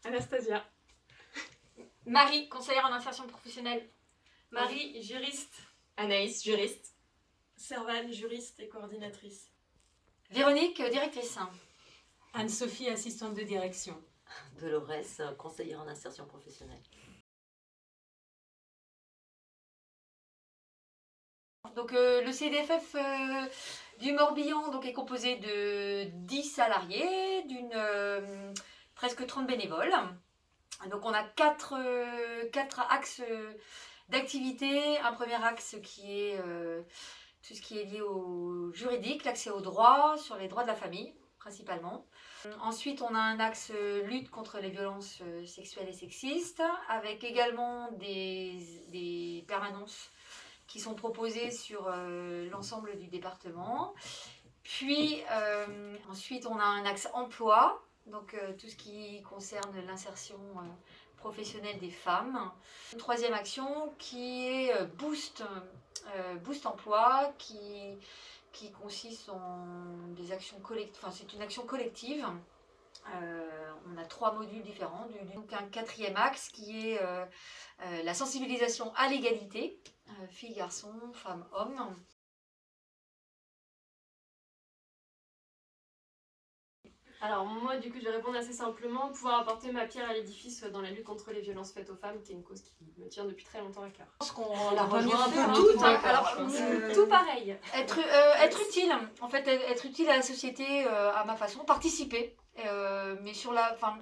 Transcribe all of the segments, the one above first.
Anastasia. Marie, conseillère en insertion professionnelle. Marie, juriste. Anaïs, juriste. Servane, juriste et coordinatrice. Véronique, directrice. Anne-Sophie, assistante de direction. Dolores, conseillère en insertion professionnelle. Donc le CDFF du Morbihan donc, est composé de 10 salariés, d'une presque 30 bénévoles. Donc on a quatre axes d'activité. Un premier axe qui est tout ce qui est lié au juridique, l'accès aux droits, sur les droits de la famille principalement. Ensuite, on a un axe lutte contre les violences sexuelles et sexistes, avec également des permanences qui sont proposées sur l'ensemble du département. Puis ensuite, on a un axe emploi, donc tout ce qui concerne l'insertion professionnelle des femmes. Une troisième action qui est Boost Emploi, qui consiste en des actions collectives, enfin c'est une action collective. On a 3 modules différents. Donc un quatrième axe qui est la sensibilisation à l'égalité, filles, garçons, femmes, hommes. Alors moi du coup je vais répondre assez simplement, pouvoir apporter ma pierre à l'édifice dans la lutte contre les violences faites aux femmes, qui est une cause qui me tient depuis très longtemps à cœur. Je pense qu'on la rejoint un peu Tout, toutes. alors, tout pareil. Être utile, en fait, être utile à la société à ma façon, participer, mais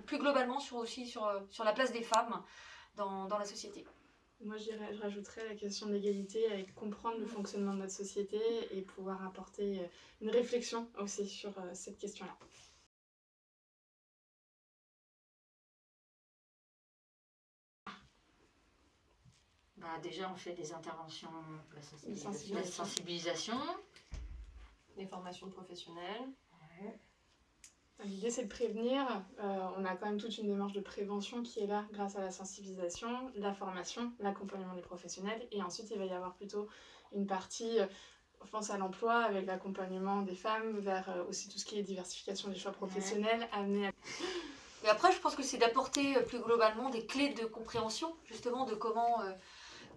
plus globalement aussi sur la place des femmes dans la société. Moi, je rajouterais la question de l'égalité avec comprendre le fonctionnement de notre société et pouvoir apporter une réflexion aussi sur cette question-là. Déjà, on fait des interventions, la sensibilisation. Des formations professionnelles. Ouais. L'idée, c'est de prévenir. On a quand même toute une démarche de prévention qui est là grâce à la sensibilisation, la formation, l'accompagnement des professionnels. Et ensuite, il va y avoir plutôt une partie, je pense à l'emploi, avec l'accompagnement des femmes vers aussi tout ce qui est diversification des choix professionnels, amener à... Et après, je pense que c'est d'apporter plus globalement des clés de compréhension, justement, de comment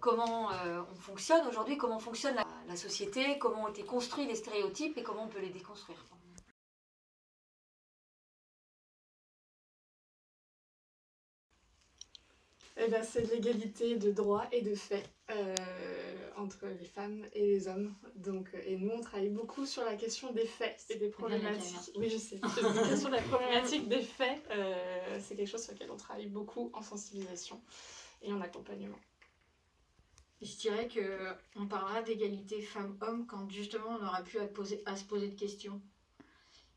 on fonctionne aujourd'hui, comment fonctionne la société, comment ont été construits les stéréotypes et comment on peut les déconstruire. Eh ben, c'est de l'égalité de droits et de faits entre les femmes et les hommes. Donc, et nous, on travaille beaucoup sur la question des faits et des problématiques. Oui, je sais. La question de la problématique des faits, c'est quelque chose sur lequel on travaille beaucoup en sensibilisation et en accompagnement. Je dirais qu'on parlera d'égalité femmes-hommes quand justement on n'aura plus à se poser de questions.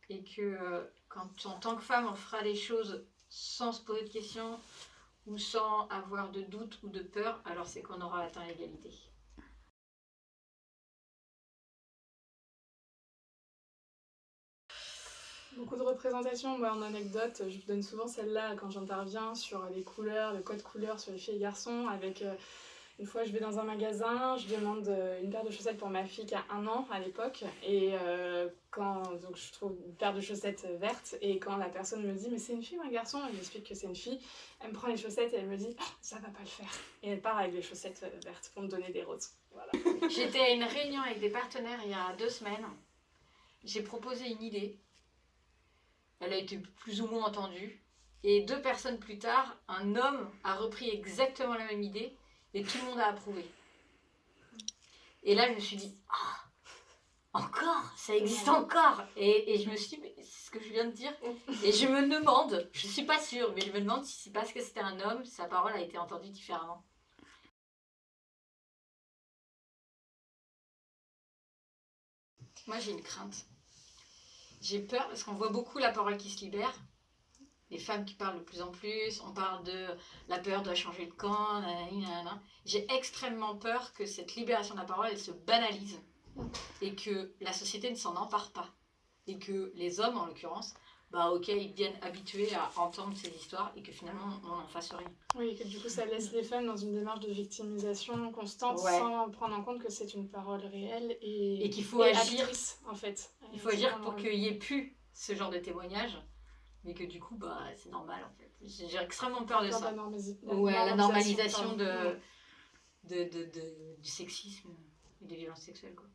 Et que quand en tant que femme on fera les choses sans se poser de questions ou sans avoir de doute ou de peur, alors c'est qu'on aura atteint l'égalité. Beaucoup de représentations. Moi, en anecdote, je donne souvent celle-là quand j'interviens sur les couleurs, le code couleur sur les filles et garçons avec... Une fois, je vais dans un magasin, je demande une paire de chaussettes pour ma fille qui a 1 an à l'époque. Et donc je trouve une paire de chaussettes vertes. Et quand la personne me dit « mais c'est une fille ou un garçon ?» Elle m'explique que c'est une fille. Elle me prend les chaussettes et elle me dit oh, « ça va pas le faire ». Et elle part avec les chaussettes vertes pour me donner des roses. Voilà. J'étais à une réunion avec des partenaires il y a 2 semaines. J'ai proposé une idée. Elle a été plus ou moins entendue. Et 2 personnes plus tard, un homme a repris exactement la même idée. Et tout le monde a approuvé. Et là, je me suis dit, encore, ça existe encore. Et je me suis dit, mais c'est ce que je viens de dire. Et je me demande, je ne suis pas sûre, mais je me demande si c'est parce que c'était un homme, sa parole a été entendue différemment. Moi, j'ai une crainte. J'ai peur parce qu'on voit beaucoup la parole qui se libère. Les femmes qui parlent de plus en plus, on parle de la peur de changer de camp, nanana. J'ai extrêmement peur que cette libération de la parole, elle se banalise et que la société ne s'en empare pas. Et que les hommes, en l'occurrence, ils deviennent habitués à entendre ces histoires et que finalement, on n'en fasse rien. Oui, et que du coup, ça laisse les femmes dans une démarche de victimisation constante sans prendre en compte que c'est une parole réelle et qu'il faut agir, actrice, en fait. Il faut agir pour qu'il n'y ait plus ce genre de témoignages. mais que du coup, bah, c'est normal en fait. J'ai extrêmement peur de Peur de ça. la La normalisation pardon. du sexisme et des violences sexuelles, quoi.